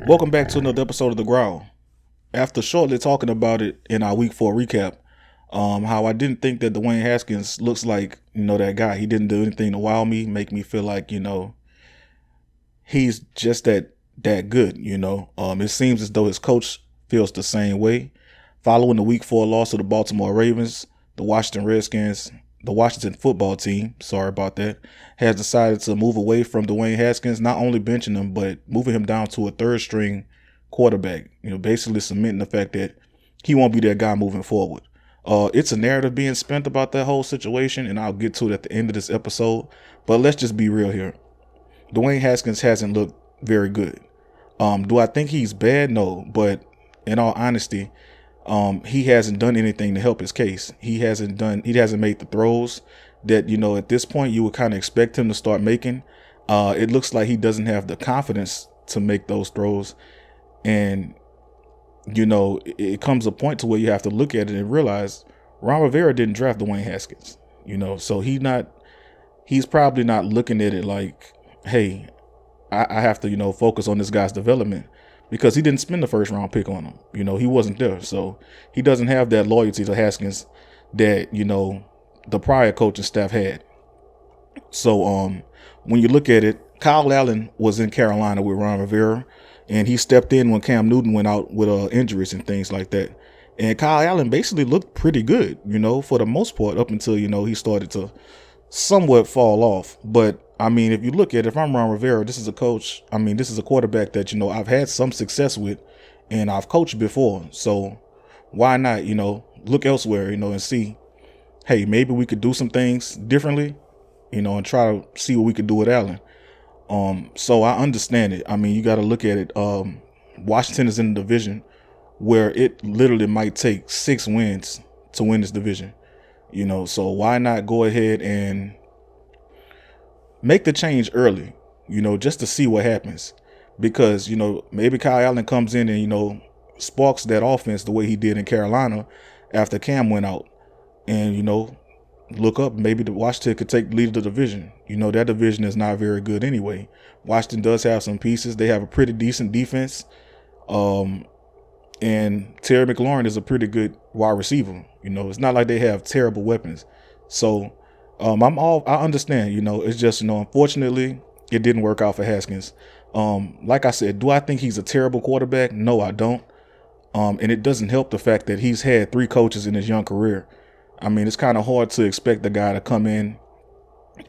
Welcome back to another episode of The Growl. After shortly talking about it in our week 4 recap, how I didn't think that Dwayne Haskins looks like, that guy. He didn't do anything to wow me, make me feel like, he's just that good. It seems as though his coach feels the same way. Following the week 4 loss to the Baltimore Ravens, the Washington Redskins, the Washington football team, sorry about that, has decided to move away from Dwayne Haskins, not only benching him, but moving him down to a third string quarterback, basically cementing the fact that he won't be that guy moving forward. It's a narrative being spent about that whole situation, and I'll get to it at the end of this episode. But let's just be real here. Dwayne Haskins hasn't looked very good. Do I think he's bad? No, but in all honesty, he hasn't done anything to help his case. He hasn't made the throws that, at this point you would kind of expect him to start making. It looks like he doesn't have the confidence to make those throws. And, it comes a point to where you have to look at it and realize Ron Rivera didn't draft Dwayne Haskins, so he's probably not looking at it like, hey, I have to, focus on this guy's development, because he didn't spend the first round pick on him. He wasn't there. So he doesn't have that loyalty to Haskins that, the prior coaching staff had. So when you look at it, Kyle Allen was in Carolina with Ron Rivera, and he stepped in when Cam Newton went out with injuries and things like that. And Kyle Allen basically looked pretty good, for the most part, up until, he started to somewhat fall off. But I mean, if you look at it, if I'm Ron Rivera, this is a coach. I mean, this is a quarterback that, I've had some success with and I've coached before. So why not, look elsewhere, and see, hey, maybe we could do some things differently, and try to see what we could do with Allen. So I understand it. I mean, you got to look at it. Washington is in the division where it literally might take 6 wins to win this division, so why not go ahead and make the change early, just to see what happens. Because, maybe Kyle Allen comes in and, sparks that offense the way he did in Carolina after Cam went out. And, look up, maybe the Washington could take the lead of the division. That division is not very good anyway. Washington does have some pieces. They have a pretty decent defense. And Terry McLaurin is a pretty good wide receiver. It's not like they have terrible weapons. So I understand, it's just, unfortunately it didn't work out for Haskins. Like I said, do I think he's a terrible quarterback? No, I don't. And it doesn't help the fact that he's had 3 coaches in his young career. I mean, it's kind of hard to expect the guy to come in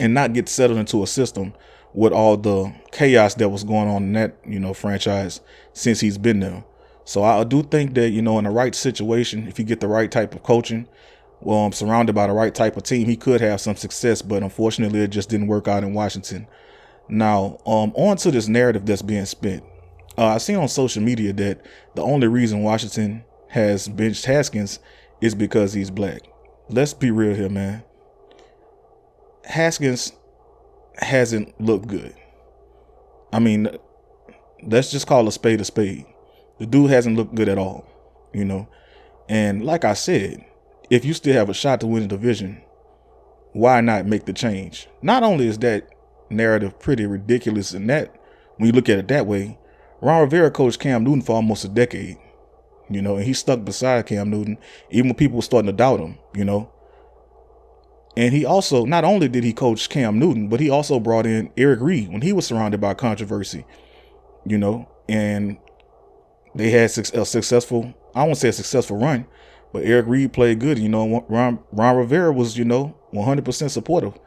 and not get settled into a system with all the chaos that was going on in that, franchise since he's been there. So I do think that, in the right situation, if you get the right type of coaching, surrounded by the right type of team, he could have some success, but unfortunately it just didn't work out in Washington. Now, on to this narrative that's being spent. I seen on social media that the only reason Washington has benched Haskins is because he's black. Let's be real here, man. Haskins hasn't looked good. I mean, let's just call a spade a spade. The dude hasn't looked good at all, And like I said, if you still have a shot to win the division, why not make the change? Not only is that narrative pretty ridiculous in that, when you look at it that way, Ron Rivera coached Cam Newton for almost a decade, and he stuck beside Cam Newton, even when people were starting to doubt him, And he also, not only did he coach Cam Newton, but he also brought in Eric Reed when he was surrounded by controversy, and they had a successful, I won't say a successful run, but Eric Reed played good. Ron Rivera was, 100% supportive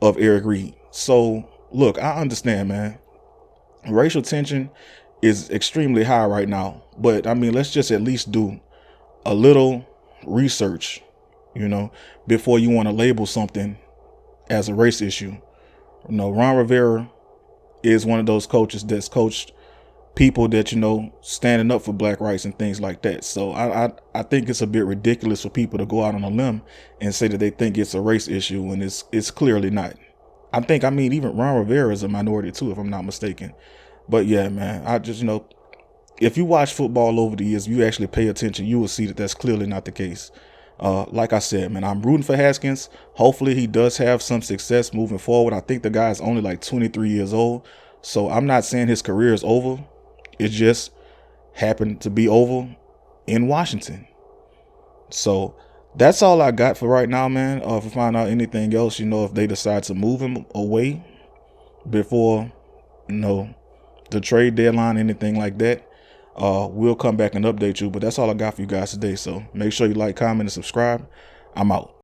of Eric Reed. So, look, I understand, man. Racial tension is extremely high right now. But, I mean, let's just at least do a little research, before you want to label something as a race issue. Ron Rivera is one of those coaches that's coached people that, standing up for black rights and things like that. So I think it's a bit ridiculous for people to go out on a limb and say that they think it's a race issue when it's clearly not. I mean, even Ron Rivera is a minority too, if I'm not mistaken. But yeah, man, I just, if you watch football over the years, you actually pay attention, you will see that that's clearly not the case. Like I said, man, I'm rooting for Haskins. Hopefully he does have some success moving forward. I think the guy is only like 23 years old. So I'm not saying his career is over. It just happened to be over in Washington. So that's all I got for right now, man. If I find out anything else, if they decide to move him away before, the trade deadline, anything like that, we'll come back and update you. But that's all I got for you guys today. So make sure you like, comment, and subscribe. I'm out.